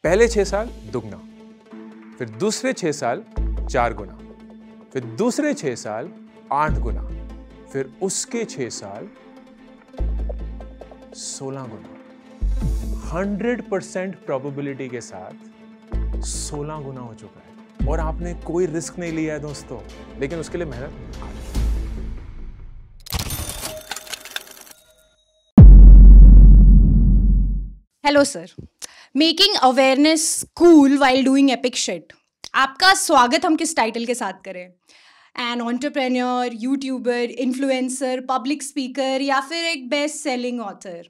पहले 6 साल दुगना, फिर दूसरे 6 साल 4 गुना, फिर दूसरे 6 साल 8 गुना, फिर उसके 6 साल 16 गुना। 100% प्रोबेबिलिटी के साथ 16 गुना हो चुका है और आपने कोई रिस्क नहीं लिया है दोस्तों, लेकिन उसके लिए मेहनत आ गई। Hello sir, making awareness cool while doing epic shit. आपका स्वागत हम किस टाइटल के साथ करें? An entrepreneur, YouTuber, influencer, public speaker या फिर एक बेस्ट सेलिंग ऑथर?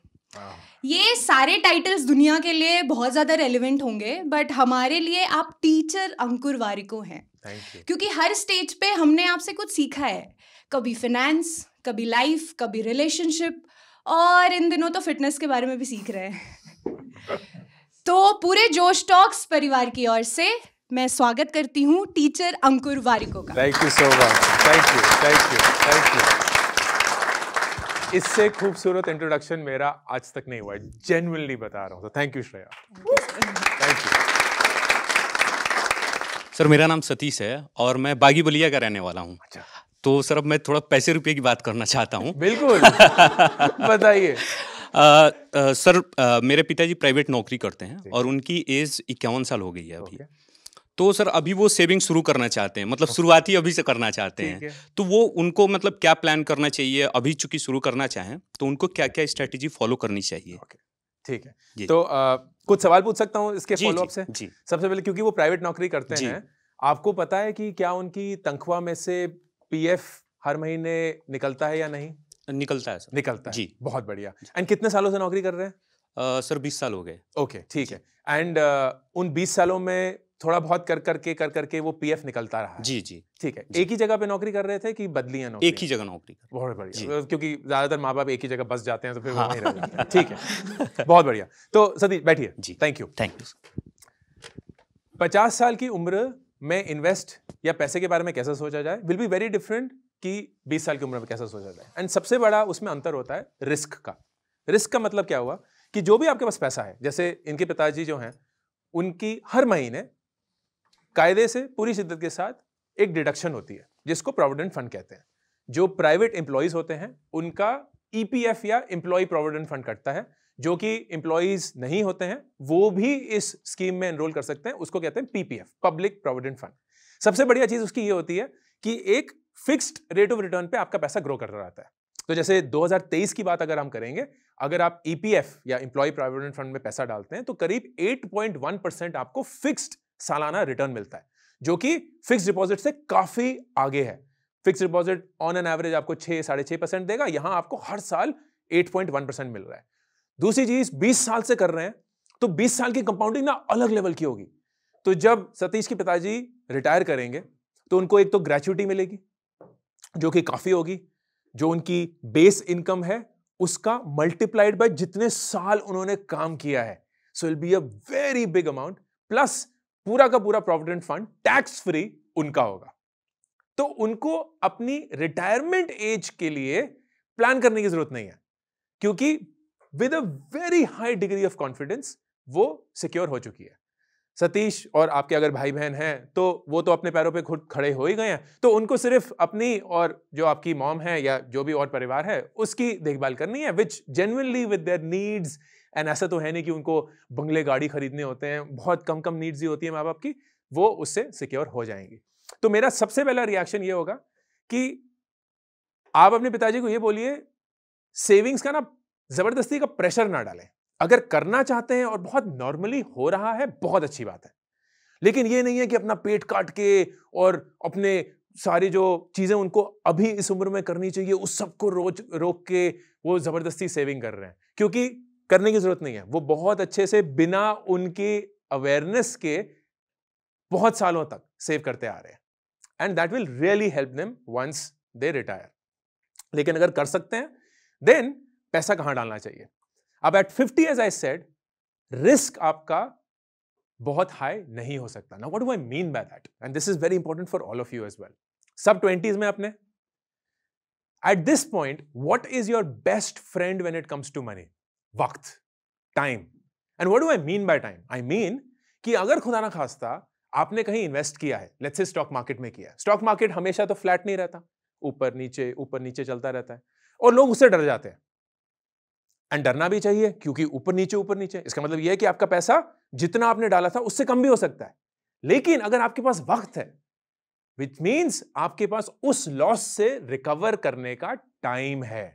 ये सारे टाइटल्स दुनिया के लिए बहुत ज़्यादा रेलिवेंट होंगे, बट हमारे लिए आप टीचर अंकुर वारिको हैं। क्योंकि हर स्टेज पे हमने आपसे कुछ सीखा है, कभी फिनेंस, कभी लाइफ, कभी रिलेशनशिप, और इन दिनों तो फिटनेस के बारे में भी सीख रहे हैं। तो पूरे जोश टॉक्स परिवार की ओर से मैं स्वागत करती हूँ टीचर अंकुर वारिको का। Thank you so much, thank you, thank you, thank you. इससे खूबसूरत इंट्रोडक्शन मेरा आज तक नहीं हुआ है, जेन्युइनली बता रहा हूँ। तो thank you Shreya, thank you. Sir मेरा नाम सतीश है और मैं बागी बलिया का रहने वाला हूँ। अच्छा। तो सर अब मैं थोड़ा पैसे रुपए की बात करना चाहता हूँ। बिल्कुल बताइए। सर मेरे पिताजी प्राइवेट नौकरी करते हैं और उनकी एज 51 साल हो गई है अभी। तो सर अभी वो सेविंग शुरू करना चाहते हैं, मतलब शुरुआती अभी से करना चाहते हैं। तो वो उनको मतलब क्या प्लान करना चाहिए अभी, चूंकि शुरू करना चाहें तो उनको क्या क्या स्ट्रेटेजी फॉलो करनी चाहिए? ठीक है, तो कुछ सवाल पूछ सकता हूँ इसके फॉलोअप से? जी। सबसे पहले, क्योंकि वो प्राइवेट नौकरी करते हैं, आपको पता है कि क्या उनकी तनख्वाह में से पीएफ हर महीने निकलता है या नहीं? निकलता है सर। निकलता है जी। बहुत बढ़िया। एंड कितने सालों से नौकरी कर रहे हैं? सर 20 साल हो गए। ओके, ठीक है। एंड उन 20 सालों में थोड़ा बहुत कर करके वो पीएफ निकलता रहा है? जी जी। ठीक है। एक ही जगह पे नौकरी कर रहे थे कि बदलियां नौकरी? एक ही जगह नौकरी कर। बहुत बढ़िया, क्योंकि ज्यादातर माँ बाप एक ही जगह बस जाते हैं तो फिर वो वहीं रह जाते हैं। ठीक है, बहुत बढ़िया। तो सतीश बैठिए जी। Thank you. 50 साल की उम्र में इन्वेस्ट या पैसे के बारे में कैसे सोचा जाए विल बी वेरी डिफरेंट कि 20 साल की उम्र में कैसे सोचा जाए। एंड सबसे बड़ा उसमें अंतर होता है रिस्क का। रिस्क का मतलब क्या हुआ कि जो भी आपके पास पैसा है, जैसे इनके पिताजी जो हैं, उनकी हर महीने कायदे से पूरी शिद्दत के साथ एक डिडक्शन होती है जिसको प्रोविडेंट फंड कहते हैं। जो प्राइवेट एम्प्लॉइज होते हैं उनका ईपीएफ या एम्प्लॉय प्रोविडेंट फंड कटता है। जो कि एम्प्लॉइज नहीं होते हैं वो भी इस स्कीम में एनरोल कर सकते हैं, उसको कहते हैं पीपीएफ, पब्लिक प्रोविडेंट फंड। सबसे बढ़िया चीज उसकी ये होती है कि एक फिक्स्ड रेट ऑफ रिटर्न पे आपका पैसा ग्रो करता रहता है। तो जैसे 2023 की बात अगर हम करेंगे, अगर आप ईपीएफ या एम्प्लॉय प्रोविडेंट फंड में पैसा डालते हैं तो करीब 8.1% आपको फिक्स्ड सालाना रिटर्न मिलता है, जो कि फिक्स्ड डिपॉजिट से काफी आगे है। Fixed deposit on an average आपको 6-6.5% देगा, यहां आपको हर साल 8.1% मिल रहा है। दूसरी चीज, 20 साल से कर रहे हैं तो 20 साल की कंपाउंडिंग ना अलग लेवल की होगी। तो जब सतीश के पिताजी रिटायर करेंगे तो उनको एक तो ग्रेच्युटी मिलेगी जो कि काफी होगी, जो उनकी बेस इनकम है उसका मल्टीप्लाइड बाय जितने साल उन्होंने काम किया है, so will be a very big amount. Plus पूरा का पूरा प्रोविडेंट फंड टैक्स फ्री उनका होगा। तो उनको अपनी रिटायरमेंट एज के लिए प्लान करने की जरूरत नहीं है, क्योंकि with a very high degree of confidence वो सिक्योर हो चुकी है। सतीश और आपके अगर भाई बहन हैं तो वो तो अपने पैरों पे खुद खड़े हो ही गए हैं, तो उनको सिर्फ अपनी और जो आपकी मॉम है या जो भी और परिवार है उसकी देखभाल करनी है, which genuinely with their needs. And ऐसा तो है नहीं कि उनको बंगले गाड़ी खरीदने होते हैं, बहुत कम कम नीड्स ही होती है माँ बाप की, वो उससे सिक्योर हो जाएंगी। तो मेरा सबसे पहला रिएक्शन ये होगा कि आप अपने पिताजी को ये बोलिए, सेविंग्स का ना जबरदस्ती का प्रेशर ना डालें। अगर करना चाहते हैं और बहुत नॉर्मली हो रहा है, बहुत अच्छी बात है, लेकिन ये नहीं है कि अपना पेट काट के और अपने सारी जो चीजें उनको अभी इस उम्र में करनी चाहिए उस सबको रोज रोक के वो जबरदस्ती सेविंग कर रहे हैं, क्योंकि करने की जरूरत नहीं है। वो बहुत अच्छे से बिना उनकी अवेयरनेस के बहुत सालों तक सेव करते आ रहे हैं, and that will really help them once they retire. लेकिन अगर कर सकते हैं देन पैसा कहां डालना चाहिए? अब at 50 as I said, risk आपका बहुत हाई नहीं हो सकता। Now what do I mean by that? And this is very important for all of you as well. सब 20s में अपने at this point, what is your best friend when it comes to money? वक्त, time. And what do I mean by time? I mean कि अगर खुदा ना खास्ता आपने कहीं इन्वेस्ट किया है, लेट्स से स्टॉक मार्केट में किया है, स्टॉक मार्केट हमेशा तो फ्लैट नहीं रहता, ऊपर नीचे चलता रहता है और लोग उससे डर जाते हैं। एंड डरना भी चाहिए क्योंकि ऊपर नीचे, इसका मतलब यह है कि आपका पैसा जितना आपने डाला था उससे कम भी हो सकता है। लेकिन अगर आपके पास वक्त है, विच मीन्स आपके पास उस लॉस से रिकवर करने का टाइम है।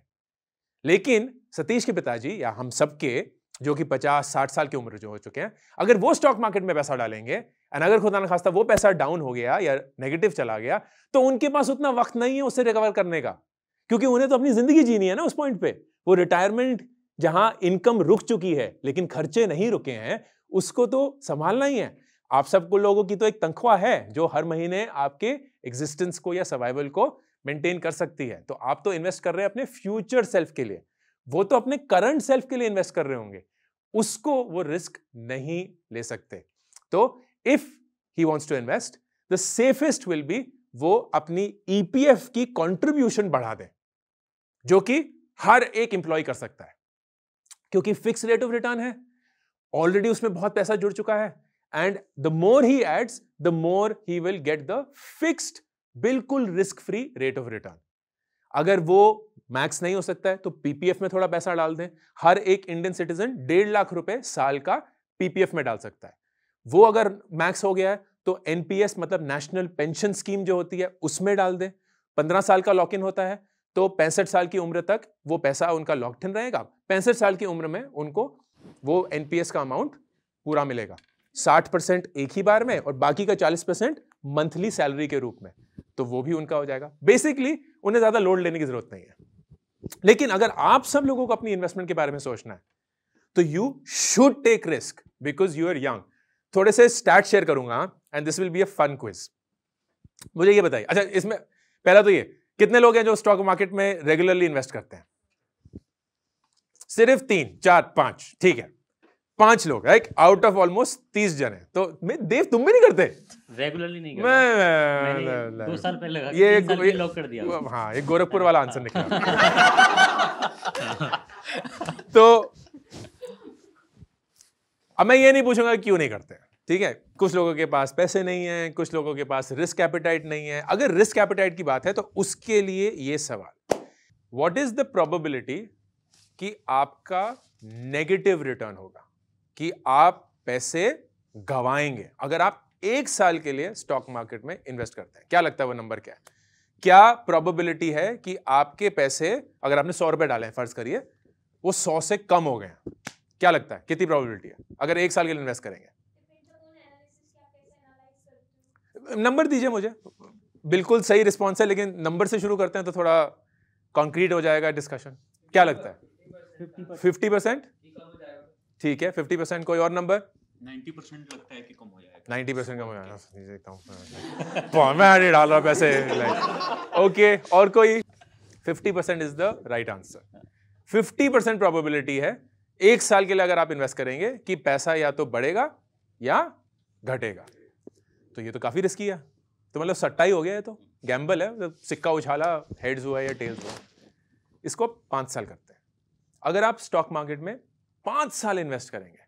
लेकिन सतीश के पिताजी या हम सबके जो कि 50-60 साल की उम्र जो हो चुके हैं, अगर वो स्टॉक मार्केट में पैसा डालेंगे एंड अगर खुदा न खास्ता वो पैसा डाउन हो गया या नेगेटिव चला गया, तो उनके पास उतना वक्त नहीं है उससे रिकवर करने का, क्योंकि उन्हें तो अपनी जिंदगी जीनी है ना उस पॉइंट पे। वो रिटायरमेंट जहां इनकम रुक चुकी है लेकिन खर्चे नहीं रुके हैं, उसको तो संभालना ही है। आप सबको लोगों की तो एक तनख्वाह है जो हर महीने आपके एग्जिस्टेंस को या सर्वाइवल को मेंटेन कर सकती है। तो आप तो इन्वेस्ट कर रहे हैं अपने फ्यूचर सेल्फ के लिए, वो तो अपने करंट सेल्फ के लिए इन्वेस्ट कर रहे होंगे, उसको वो रिस्क नहीं ले सकते। तो if he wants to invest, the safest will be वो अपनी ईपीएफ की कंट्रीब्यूशन बढ़ा दे, जो कि हर एक एम्प्लॉय कर सकता है, क्योंकि फिक्स रेट ऑफ रिटर्न है, ऑलरेडी उसमें बहुत पैसा जुड़ चुका है, and the more he adds the more he will get the fixed बिल्कुल risk free rate of return. अगर वो मैक्स नहीं हो सकता है तो पीपीएफ में थोड़ा पैसा डाल दें। हर एक इंडियन सिटीजन 1.5 लाख रुपए साल का पीपीएफ में डाल सकता है। वो अगर मैक्स हो गया है तो एनपीएस मतलब नेशनल पेंशन स्कीम जो होती है उसमें डाल दें। 15 साल का लॉक इन होता है, तो 65 साल की उम्र तक वो पैसा उनका लॉक्ड इन रहेगा। 65 साल की उम्र में उनको वो एनपीएस का अमाउंट पूरा मिलेगा, 60% एक ही बार में और बाकी का 40% मंथली सैलरी के रूप में, तो वो भी उनका हो जाएगा। बेसिकली उन्हें ज्यादा लोड लेने की जरूरत नहीं है। लेकिन अगर आप सब लोगों को अपनी इन्वेस्टमेंट के बारे में सोचना है तो you should take risk because you are young. थोड़े से स्टैट शेयर करूंगा and this will be a fun quiz. मुझे ये बताइए, अच्छा इसमें पहला तो ये, कितने लोग हैं जो स्टॉक मार्केट में रेगुलरली इन्वेस्ट करते हैं? सिर्फ 3, 4, 5, ठीक है, 5 लोग, राइट, आउट ऑफ ऑलमोस्ट 30 जन है। तो देव तुम भी नहीं करते? रेगुलरली नहीं करता। मैंने 2 साल पहले ये लॉक कर दिया। हाँ, ये गोरखपुर वाला आंसर निकला। तो अब मैं ये नहीं पूछूंगा क्यों नहीं करते, ठीक है। कुछ लोगों के पास पैसे नहीं है, कुछ लोगों के पास रिस्क एपेटाइट नहीं है। अगर रिस्क एपेटाइट की बात है तो उसके लिए ये सवाल, व्हाट इज द प्रोबेबिलिटी कि आपका नेगेटिव रिटर्न होगा, कि आप पैसे गवाएंगे अगर आप 1 साल के लिए स्टॉक मार्केट में इन्वेस्ट करते हैं? क्या लगता है वो नंबर क्या है? क्या प्रोबेबिलिटी है कि आपके पैसे, अगर आपने 100 रुपए डाले हैं, फर्ज करिए वो 100 से कम हो गए हैं, क्या लगता है कितनी प्रोबेबिलिटी है अगर 1 साल के लिए इन्वेस्ट करेंगे? नंबर दीजिए मुझे। बिल्कुल सही रिस्पॉन्स है, लेकिन नंबर से शुरू करते हैं तो थोड़ा कॉन्क्रीट हो जाएगा डिस्कशन। क्या लगता है? 50%? ठीक है, 50%। कोई और नंबर? 90% लगता है कि कम हो जाएगा। 90% कम हो जाएगा, देखता हूँ मैं नहीं डाल रहा पैसे। ओके, और कोई? 50% is the right answer. 50% probability है 1 साल के लिए अगर आप इन्वेस्ट करेंगे कि पैसा या तो बढ़ेगा या घटेगा। तो ये तो काफी रिस्की है, तो मतलब सट्टा ही हो गया है, तो गैम्बल है, सिक्का उछाला, हेड्स हुआ या टेल्स हुआ। इसको 5 साल करते हैं। अगर आप स्टॉक मार्केट में 5 साल इन्वेस्ट करेंगे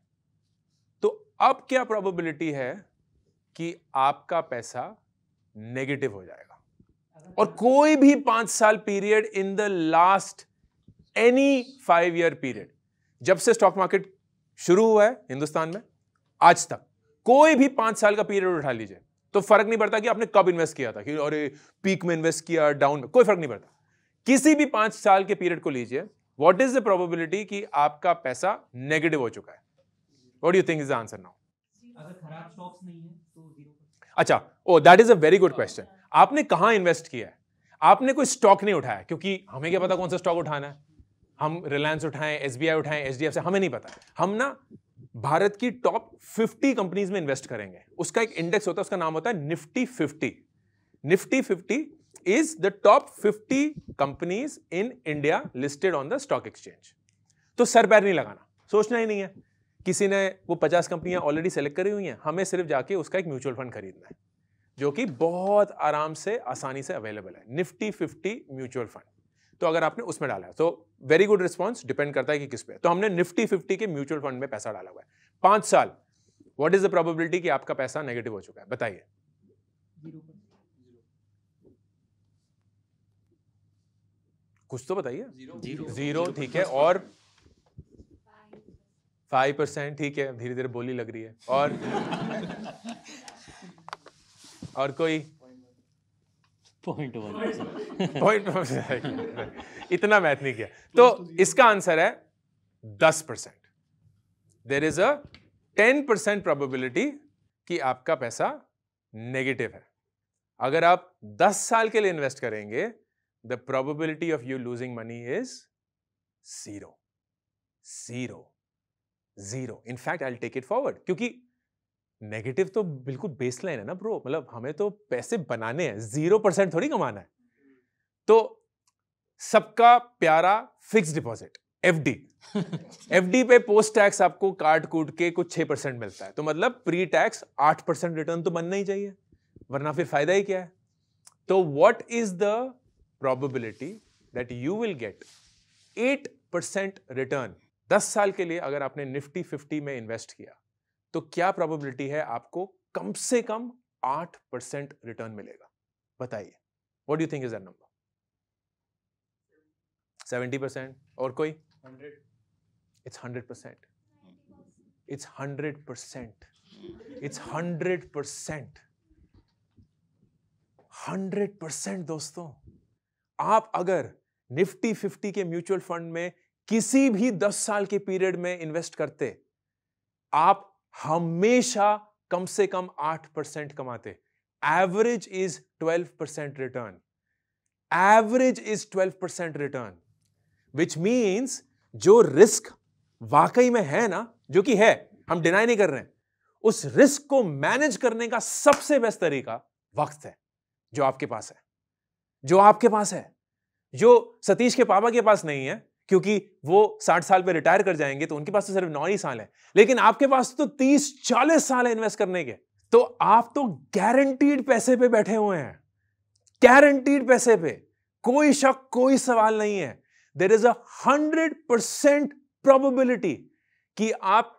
तो अब क्या प्रोबेबिलिटी है कि आपका पैसा नेगेटिव हो जाएगा? और कोई भी 5 साल period in the last any 5 year period, जब से स्टॉक मार्केट शुरू हुआ है हिंदुस्तान में आज तक, कोई भी 5 साल का पीरियड उठा लीजिए तो फर्क नहीं पड़ता कि आपने कब इन्वेस्ट किया था, कि अरे पीक में इन्वेस्ट किया, डाउन में, कोई फर्क नहीं पड़ता। किसी भी 5 साल के पीरियड को लीजिए, व्हाट इज द प्रोबेबिलिटी कि आपका पैसा नेगेटिव हो चुका है? What do you think is the answer now? अगर खराब स्टॉक्स नहीं है तो 0%। अच्छा, oh that is a very good question. आपने कहां इन्वेस्ट किया है? आपने कोई स्टॉक नहीं उठाया, क्योंकि हमें क्या पता कौन सा स्टॉक उठाना है। हम रिलायंस उठाएं, एसबीआई उठाएं, एचडीएफसी, हमें नहीं पता। हम ना भारत की टॉप 50 कंपनीज में इन्वेस्ट करेंगे। उसका एक इंडेक्स होता है, उसका नाम होता है Nifty 50। Nifty 50 is the top 50 companies in India listed on the stock exchange. तो सर पैर नहीं लगाना, सोचना ही नहीं है। किसी ने वो 50 कंपनियां ऑलरेडी सेलेक्ट करी हुई हैं, हमें सिर्फ जाके उसका एक म्यूचुअल फंड खरीदना है, जो कि बहुत आराम से, आसानी से अवेलेबल है, निफ्टी 50 म्यूचुअल फंड। तो अगर आपने उसमें डाला है तो वेरी गुड रिस्पॉन्स, डिपेंड करता है कि किस पे। तो हमने निफ्टी 50 के म्यूचुअल फंड में पैसा डाला हुआ है 5 साल। व्हाट इज द प्रोबेबिलिटी कि आपका पैसा नेगेटिव हो चुका है? बताइए। कुछ तो बताइए। 0, ठीक है। और 5%, ठीक है, धीरे धीरे बोली लग रही है। और कोई 0.1 इतना मैथ नहीं किया। तो इसका आंसर है 10%। देयर इज अ 10% प्रोबेबिलिटी कि आपका पैसा नेगेटिव है। अगर आप 10 साल के लिए इन्वेस्ट करेंगे, the probability of you losing money is 0। In fact I will take it forward, क्योंकि नेगेटिव तो बिल्कुल बेसलाइन है ना ब्रो। मतलब हमें तो पैसे बनाने हैं, 0% थोड़ी कमाना है। तो सबका प्यारा फिक्स डिपॉजिट एफडी एफडी पे पोस्ट टैक्स आपको काट कूट के कुछ 6% मिलता है, तो मतलब प्री टैक्स 8% रिटर्न तो बनना ही चाहिए, वरना फिर फायदा ही क्या है। तो what is the probability that you will get 8% return 10 साल के लिए? अगर आपने निफ्टी 50 में इन्वेस्ट किया तो क्या प्रोबेबिलिटी है आपको कम से कम 8% रिटर्न मिलेगा? बताइए, what do you think is that number? 70%? और कोई? 100? It's 100%. It's 100%. It's 100%. 100% दोस्तों। आप अगर निफ्टी 50 के म्यूचुअल फंड में किसी भी 10 साल के पीरियड में इन्वेस्ट करते, आप हमेशा कम से कम 8% कमाते। Average is 12% return. Average is 12% return, which means जो रिस्क वाकई में है ना, जो कि है, हम डिनाई नहीं कर रहे हैं, उस रिस्क को मैनेज करने का सबसे बेस्ट तरीका वक्त है, जो आपके पास है, जो आपके पास है, जो सतीश के पापा के पास नहीं है, क्योंकि वो 60 साल पे रिटायर कर जाएंगे, तो उनके पास तो सिर्फ 9 ही साल है, लेकिन आपके पास तो 30-40 साल है इन्वेस्ट करने के। तो आप तो गारंटीड पैसे पे बैठे हुए हैं, गारंटीड पैसे पे, कोई शक, कोई सवाल नहीं है। देयर इज 100% प्रोबेबिलिटी कि आप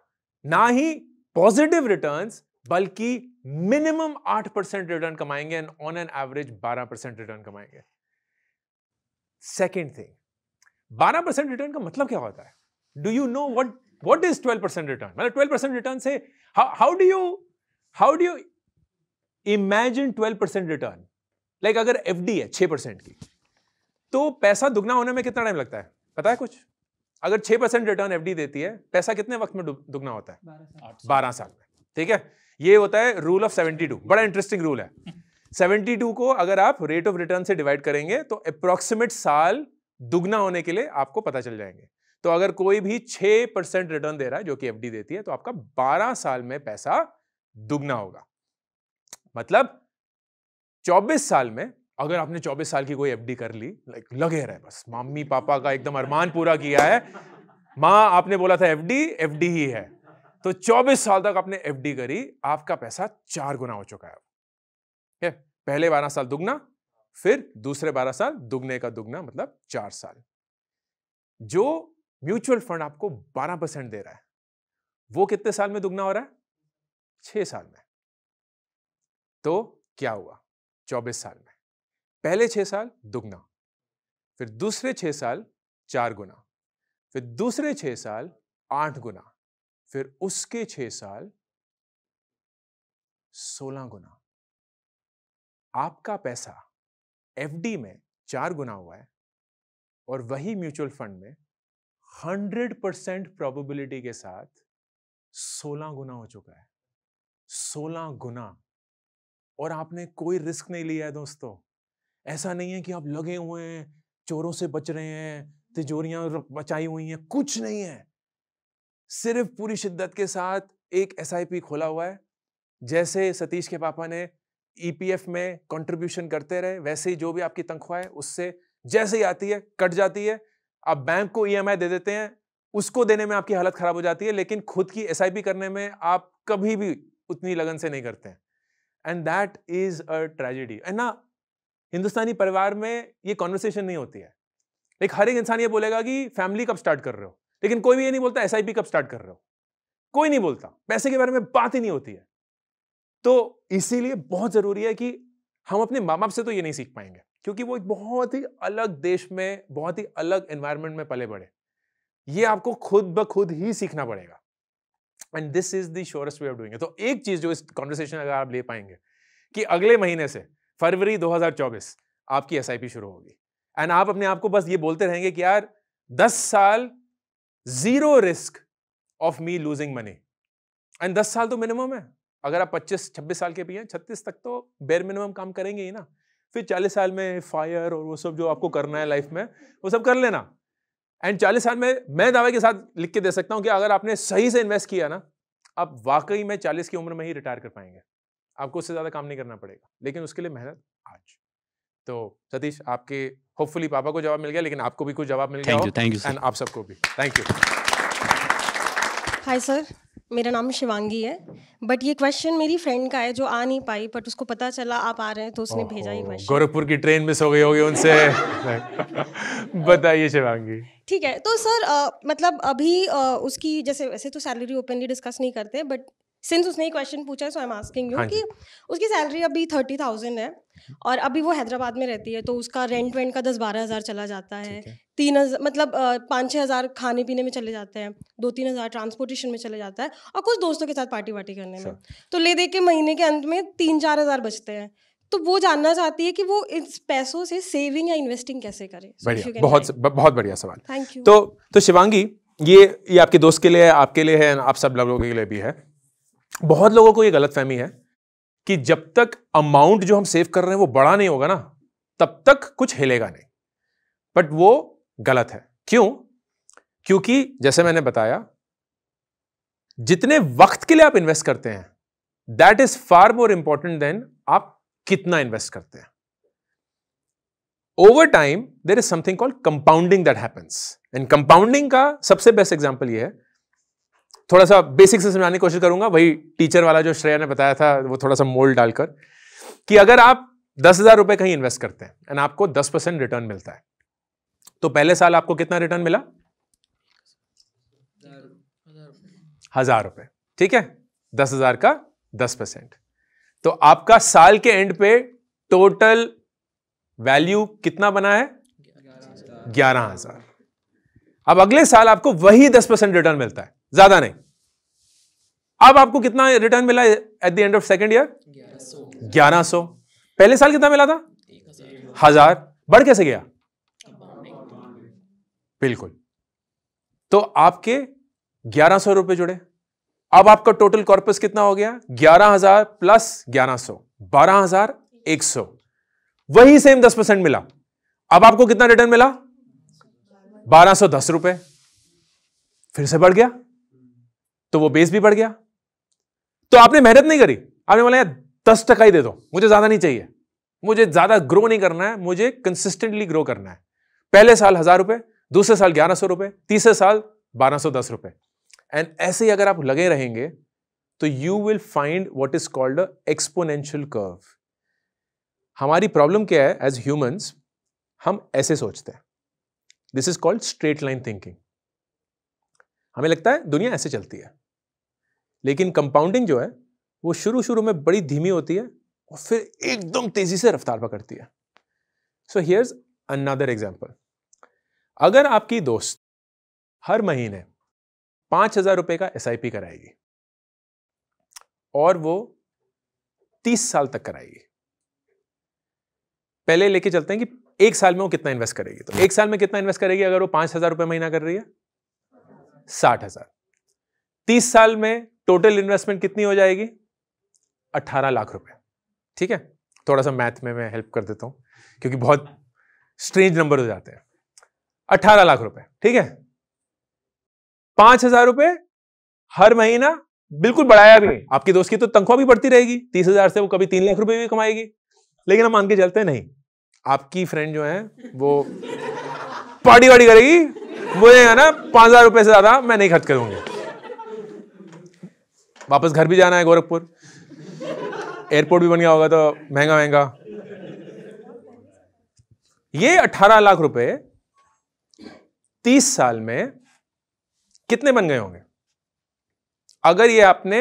ना ही पॉजिटिव रिटर्न्स बल्कि मिनिमम 8% रिटर्न कमाएंगे and on an average 12% return कमाएंगे। सेकेंड थिंग, 12% रिटर्न का मतलब क्या होता है? Do you know what is 12% return? मतलब 12% रिटर्न से how do you imagine 12% return? Like अगर एफडी है 6% की, तो पैसा दुगना होने में कितना टाइम लगता है पता है कुछ? अगर 6% रिटर्न एफडी देती है, पैसा कितने वक्त में दुगना होता है? 12 साल में। ठीक है, ये होता है रूल ऑफ 72। बड़ा इंटरेस्टिंग रूल है। 72 को अगर आप रेट ऑफ रिटर्न से डिवाइड करेंगे तो अप्रोक्सीमेट साल दुगना होने के लिए आपको पता चल जाएंगे। तो अगर कोई भी 6% रिटर्न दे रहा है, जो कि एफडी देती है, तो आपका 12 साल में पैसा दुगना होगा। मतलब 24 साल में अगर आपने 24 साल की कोई एफडी कर ली, लाइक लगे रहे, बस मम्मी पापा का एकदम अरमान पूरा किया है, माँ आपने बोला था एफडी ही है, तो 24 साल तक आपने एफडी करी, आपका पैसा 4 गुना हो चुका है। पहले 12 साल दुगना, फिर दूसरे 12 साल दुगने का दुगना, मतलब 4 साल। जो म्यूचुअल फंड आपको 12% दे रहा है, वो कितने साल में दुगना हो रहा है? 6 साल में। तो क्या हुआ? 24 साल में पहले 6 साल दुगना, फिर दूसरे 6 साल 4 गुना, फिर दूसरे 6 साल 8 गुना, फिर उसके 6 साल 16 गुना। आपका पैसा एफडी में 4 गुना हुआ है और वही म्यूचुअल फंड में 100% प्रोबेबिलिटी के साथ 16 गुना हो चुका है। 16 गुना। और आपने कोई रिस्क नहीं लिया है दोस्तों। ऐसा नहीं है कि आप लगे हुए हैं, चोरों से बच रहे हैं, तिजोरियां बचाई हुई हैं, कुछ नहीं है। सिर्फ पूरी शिद्दत के साथ एक एसआईपी खोला हुआ है। जैसे सतीश के पापा ने ईपीएफ में कंट्रीब्यूशन करते रहे, वैसे ही जो भी आपकी तनख्वाह है उससे जैसे ही आती है कट जाती है। आप बैंक को ईएमआई दे देते हैं, उसको देने में आपकी हालत खराब हो जाती है, लेकिन खुद की एसआईपी करने में आप कभी भी उतनी लगन से नहीं करते हैं। And that is a tragedy. है ना, हिंदुस्तानी परिवार में ये कॉन्वर्सेशन नहीं होती है। एक हर एक इंसान ये बोलेगा कि फैमिली कब स्टार्ट कर रहे हो, लेकिन कोई भी ये नहीं बोलता एसआईपी कब स्टार्ट कर रहे हो। कोई नहीं बोलता, पैसे के बारे में बात ही नहीं होती है। तो इसीलिए बहुत जरूरी है कि हम अपने माँ बाप से तो ये नहीं सीख पाएंगे, क्योंकि वो एक बहुत ही अलग देश में, बहुत ही अलग एनवायरनमेंट में पले बड़े। ये आपको खुद ब खुद ही सीखना पड़ेगा, and this is the surest way of doing it. तो एक चीज जो इस कॉन्वर्सेशन अगर आप ले पाएंगे कि अगले महीने से फरवरी 2024 आपकी एसआईपी शुरू होगी, एंड आप अपने आप को बस ये बोलते रहेंगे कि यार 10 साल zero risk of me losing money, and 10 साल तो मिनिमम है। अगर आप 25-26 साल के भी हैं, 36 तक तो बेर मिनिमम काम करेंगे ही ना। फिर 40 साल में फायर और वो सब जो आपको करना है लाइफ में, वो सब कर लेना। एंड 40 साल में मैं दावे के साथ लिख के दे सकता हूं कि अगर आपने सही से इन्वेस्ट किया ना, आप वाकई में 40 की उम्र में ही रिटायर कर पाएंगे। आपको उससे ज्यादा काम नहीं करना पड़ेगा, लेकिन उसके लिए मेहनत आज। तो सतीश, आपके होपफुली पापा को जवाब मिल गया, लेकिन आपको भी कुछ जवाब मिल गया। थैंक यू एंड आप सबको भी थैंक यू। हाय सर, मेरा नाम शिवांगी है, बट ये क्वेश्चन मेरी फ्रेंड का है जो आ नहीं पाई, बट उसको पता चला आप आ रहे हैं तो उसने भेजा ये क्वेश्चन। गोरखपुर की ट्रेन मिस हो गई होगी उनसे। बताइए शिवांगी। ठीक है, तो सर मतलब अभी उसकी जैसे वैसे तो सैलरी ओपनली डिस्कस नहीं करते, बट सिंस उसने ये क्वेश्चन पूछा है सो आई एम आस्किंग यू कि उसकी सैलरी अभी 30,000 है और अभी वो हैदराबाद में रहती है, तो उसका रेंट वेंट का 10-12 हज़ार चला जाता है, 3,000 मतलब 5-6 हज़ार खाने पीने में चले जाते हैं, 2-3 हज़ार ट्रांसपोर्टेशन में चले जाता है, और कुछ दोस्तों के साथ पार्टी वार्टी करने में, तो ले दे के महीने के अंत में 3-4 हज़ार बचते हैं। तो वो जानना चाहती है कि वो इस पैसों से सेविंग या इन्वेस्टिंग कैसे करे। बढ़िया, बहुत बढ़िया सवाल। Thank you. तो शिवांगी, ये आपके दोस्त के लिए, आपके लिए है, आप सब लोगों के लिए भी है। बहुत लोगों को ये गलतफहमी है कि जब तक अमाउंट जो हम सेव कर रहे हैं वो बड़ा नहीं होगा ना, तब तक कुछ हिलेगा नहीं। बट वो गलत है। क्यों? क्योंकि जैसे मैंने बताया, जितने वक्त के लिए आप इन्वेस्ट करते हैं, that is far more important than आप कितना इन्वेस्ट करते हैं। Over time there is something called compounding that happens, and compounding का सबसे बेस्ट एग्जांपल ये है, थोड़ा सा बेसिक से समझाने की कोशिश करूंगा, वही टीचर वाला जो श्रेया ने बताया था वो थोड़ा सा मोल्ड डालकर, कि अगर आप 10,000 रुपए कहीं इन्वेस्ट करते हैं एंड आपको 10% रिटर्न मिलता है, तो पहले साल आपको कितना रिटर्न मिला? 1,000 रुपए। ठीक है, 10,000 का 10%, तो आपका साल के एंड पे टोटल वैल्यू कितना बना है? 11,000। अब अगले साल आपको वही 10% रिटर्न मिलता है, ज्यादा नहीं। अब आपको कितना रिटर्न मिला at the end of second year? 1100। पहले साल कितना मिला था? 1,000। बढ़ कैसे गया? बिल्कुल। तो आपके 1,100 रुपए जुड़े। अब आपका टोटल कॉर्पस कितना हो गया? 11,000 प्लस 1,100, 12,100। वही सेम 10% मिला। अब आपको कितना रिटर्न मिला? 1,210 रुपए। फिर से बढ़ गया, तो वो बेस भी बढ़ गया। तो आपने मेहनत नहीं करी, आपने बोला यार 10% ही दे दो, मुझे ज्यादा नहीं चाहिए, मुझे ज्यादा ग्रो नहीं करना है, मुझे कंसिस्टेंटली ग्रो करना है। पहले साल 1,000 रुपए, दूसरे साल 1,100 रुपए, तीसरे साल 1,210 रुपए। एंड ऐसे ही अगर आप लगे रहेंगे तो you will find what is called a exponential curve. हमारी प्रॉब्लम क्या है एज ह्यूमंस? हम ऐसे सोचते हैं, this is called straight line thinking. हमें लगता है दुनिया ऐसे चलती है, लेकिन कंपाउंडिंग जो है वो शुरू में बड़ी धीमी होती है और फिर एकदम तेजी से रफ्तार पकड़ती है। So here's another example. अगर आपकी दोस्त हर महीने 5,000 रुपए का SIP कराएगी और वो 30 साल तक कराएगी, पहले लेके चलते हैं कि एक साल में वो कितना इन्वेस्ट करेगी। तो एक साल में कितना इन्वेस्ट करेगी अगर वो 5,000 रुपए महीना कर रही है? 60,000। 30 साल में टोटल इन्वेस्टमेंट कितनी हो जाएगी? 18 लाख रुपए। ठीक है, थोड़ा सा मैथ में मैं हेल्प कर देता हूं क्योंकि बहुत स्ट्रेंज नंबर हो जाते हैं। 18 लाख रुपए, ठीक है। 5,000 रुपए हर महीना, बिल्कुल बढ़ाया भी नहीं। आपकी दोस्त की तो तनख्वाह भी बढ़ती रहेगी, 30,000 से वो कभी 3 लाख रुपए भी कमाएगी। लेकिन हम मान के चलते हैं नहीं, आपकी फ्रेंड जो है वो पार्टी वार्टी करेगी, वो है ना 5,000 रुपए से ज्यादा मैं नहीं खर्च करूंगी। वापस घर भी जाना है, गोरखपुर एयरपोर्ट भी बन गया होगा तो महंगा महंगा। ये 18 लाख रुपए 30 साल में कितने बन गए होंगे? अगर ये आपने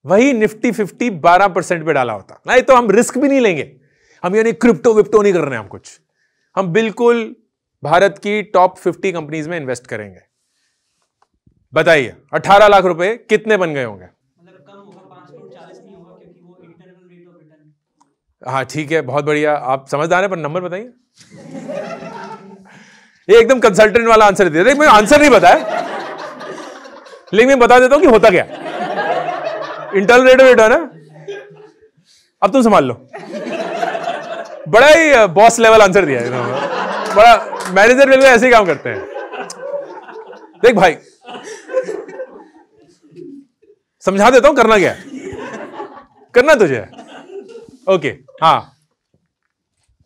वही निफ्टी 50 12% पे डाला होता, नहीं तो हम रिस्क भी नहीं लेंगे, हम यानी क्रिप्टो विप्टो नहीं कर रहे हैं हम कुछ, हम बिल्कुल भारत की टॉप 50 कंपनीज में इन्वेस्ट करेंगे। बताइए 18 लाख रुपए कितने बन गए होंगे? मतलब कम होगा, 5 करोड़ 40 नहीं होगा, क्योंकि वो इंटरनल रेट ऑफ रिटर्न। हाँ ठीक है, बहुत बढ़िया, आप समझदार हैं, पर नंबर बताइए। ये एकदम कंसल्टेंट वाला आंसर दिया, मुझे आंसर नहीं बताया, लेकिन मैं बता देता हूं कि होता क्या। इंटरनल रेट ऑफ रिटर्न है, अब तुम संभाल लो। बड़ा ही बॉस लेवल आंसर दिया है, बड़ा मैनेजर लेवल ऐसे ही काम करते हैं। देख भाई, समझा देता हूं करना क्या है, करना तुझे है। ओके हाँ,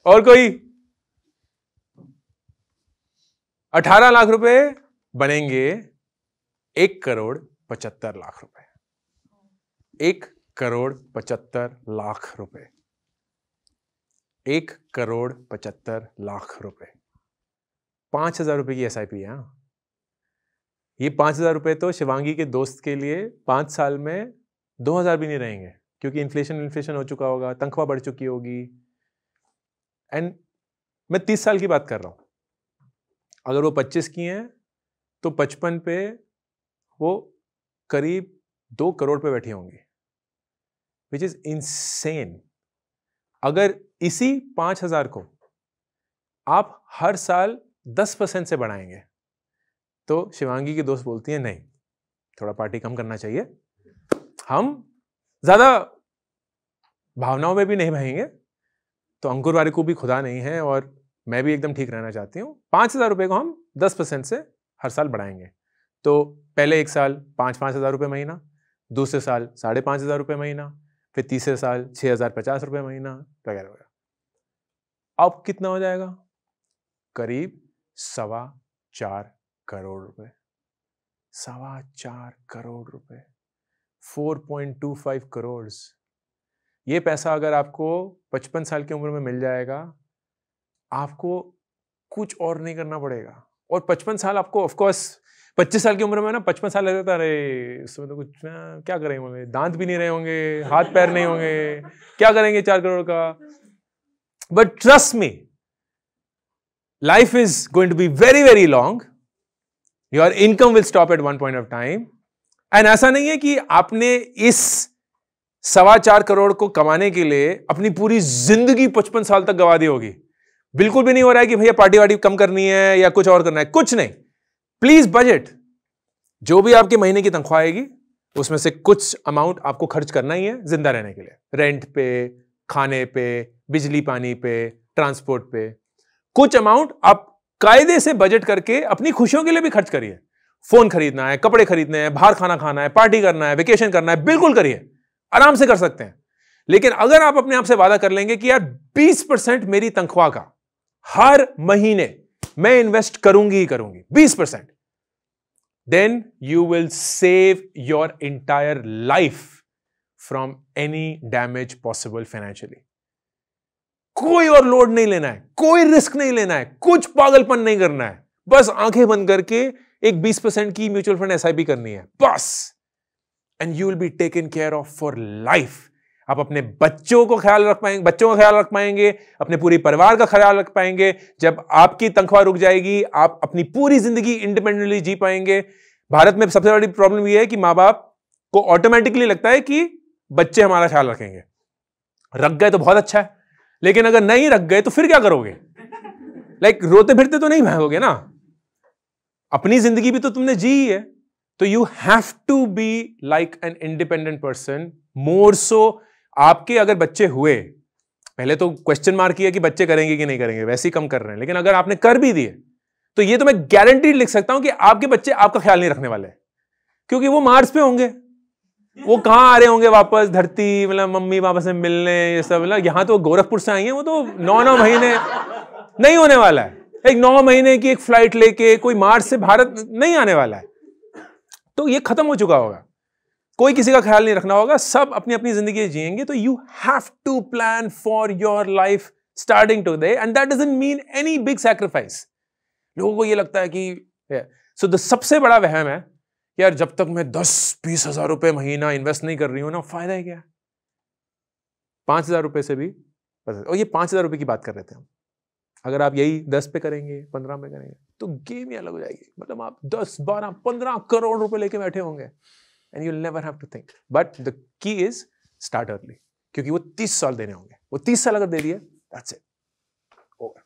और कोई? 18 लाख रुपए बनेंगे 1 करोड़ 75 लाख रुपए। 1 करोड़ 75 लाख रुपए, 1 करोड़ 75 लाख रुपए। 5,000 रुपए की SIP है। ये 5,000 रुपए तो शिवांगी के दोस्त के लिए 5 साल में 2,000 भी नहीं रहेंगे, क्योंकि इन्फ्लेशन हो चुका होगा, तनख्वाह बढ़ चुकी होगी। एंड मैं 30 साल की बात कर रहा हूं, अगर वो 25 की हैं तो 55 पे वो करीब 2 करोड़ पे बैठी होंगी, विच इज इनसेन। अगर इसी 5,000 को आप हर साल 10% से बढ़ाएंगे, तो शिवांगी की दोस्त बोलती है नहीं, थोड़ा पार्टी कम करना चाहिए, हम ज्यादा भावनाओं में भी नहीं बहेंगे, तो अंकुर वारिक को भी खुदा नहीं है और मैं भी एकदम ठीक रहना चाहती हूं। 5,000 रुपए को हम 10% से हर साल बढ़ाएंगे। तो पहले 1 साल 5,000 रुपए महीना, दूसरे साल 5,500 रुपए महीना, फिर तीसरे साल 6,050 रुपए महीना वगैरह वगैरह। अब कितना हो जाएगा? करीब 4.25 करोड़ रुपए। 4.25 करोड़ रुपए, 4.25 करोड़। ये पैसा अगर आपको 55 साल की उम्र में मिल जाएगा, आपको कुछ और नहीं करना पड़ेगा। और 55 साल आपको, ऑफ कोर्स 25 साल की उम्र में ना 55 साल लगता है, अरे इसमें तो कुछ क्या करेंगे, दांत भी नहीं रहे होंगे, हाथ पैर नहीं होंगे, क्या करेंगे 4 करोड़ का। But trust me, life is going to be very very long, your income will stop at one point of time. And ऐसा नहीं है कि आपने इस 4.25 करोड़ को कमाने के लिए अपनी पूरी जिंदगी 55 साल तक गवा दी होगी। बिल्कुल भी नहीं हो रहा है कि भैया पार्टी वार्टी कम करनी है या कुछ और करना है, कुछ नहीं। प्लीज बजट, जो भी आपके महीने की तनख्वाह आएगी उसमें से कुछ अमाउंट आपको खर्च करना ही है जिंदा रहने के लिए, रेंट पे, खाने पे, बिजली पानी पे, ट्रांसपोर्ट पे। कुछ अमाउंट आप कायदे से बजट करके अपनी खुशियों के लिए भी खर्च करिए। फोन खरीदना है, कपड़े खरीदने हैं, बाहर खाना खाना है, पार्टी करना है, वेकेशन करना है, बिल्कुल करिए, आराम से कर सकते हैं। लेकिन अगर आप अपने आप से वादा कर लेंगे कि यार 20% मेरी तनख्वाह का हर महीने मैं इन्वेस्ट करूंगी ही करूंगी, 20%, then you will save your entire life from any damage possible financially. कोई और लोड नहीं लेना है, कोई रिस्क नहीं लेना है, कुछ पागलपन नहीं करना है, बस आंखें बंद करके एक 20% की म्यूचुअल फंड SIP करनी है बस, and you will be taken care of for life. आप अपने बच्चों को ख्याल रख पाएंगे, बच्चों का ख्याल रख पाएंगे, अपने पूरे परिवार का ख्याल रख पाएंगे। जब आपकी तनख्वाह रुक जाएगी, आप अपनी पूरी जिंदगी इंडिपेंडेंटली जी पाएंगे। भारत में सबसे बड़ी प्रॉब्लम यह है कि माँ बाप को ऑटोमेटिकली लगता है कि बच्चे हमारा ख्याल रखेंगे। रख गए तो बहुत अच्छा है, लेकिन अगर नहीं रख गए तो फिर क्या करोगे? लाइक रोते फिरते तो नहीं भागोगे ना, अपनी जिंदगी भी तो तुमने जी ही है। तो you have to be like an independent person, more so. आपके अगर बच्चे हुए, पहले तो क्वेश्चन मार्क किया कि बच्चे करेंगे कि नहीं करेंगे, वैसे ही कम कर रहे हैं, लेकिन अगर आपने कर भी दिए तो ये तो मैं गारंटी लिख सकता हूं कि आपके बच्चे आपका ख्याल नहीं रखने वाले, क्योंकि वो मार्स पे होंगे, वो कहां आ रहे होंगे वापस धरती, मतलब मम्मी पापा से मिलने, ये सब। मतलब यहां तो गोरखपुर से आई हैं, वो तो 9 महीने नहीं होने वाला है। एक 9 महीने की एक फ्लाइट लेके कोई मार्स से भारत नहीं आने वाला है। तो ये खत्म हो चुका होगा, कोई किसी का ख्याल नहीं रखना होगा, सब अपनी अपनी जिंदगी जिएंगे। तो you have to plan for your life starting today, and that doesn't mean any big sacrifice. लोगों को ये लगता है कि सो द सबसे बड़ा वहम है कि यार जब तक मैं 10-20 हज़ार रुपए महीना इन्वेस्ट नहीं कर रही हूँ ना, फायदा है क्या? 5,000 रुपए से भी, और ये 5,000 रुपए की बात कर रहे थे हम, अगर आप यही 10 पे करेंगे, 15 में करेंगे, तो गेम ही अलग हो जाएगी। मतलब आप 10, 12, 15 करोड़ रुपए लेके बैठे होंगे, and you will never have to think. But the key is start early, क्योंकि वो 30 साल देने होंगे। वो 30 साल अगर दे दिए, दैट्स इट, ओवर।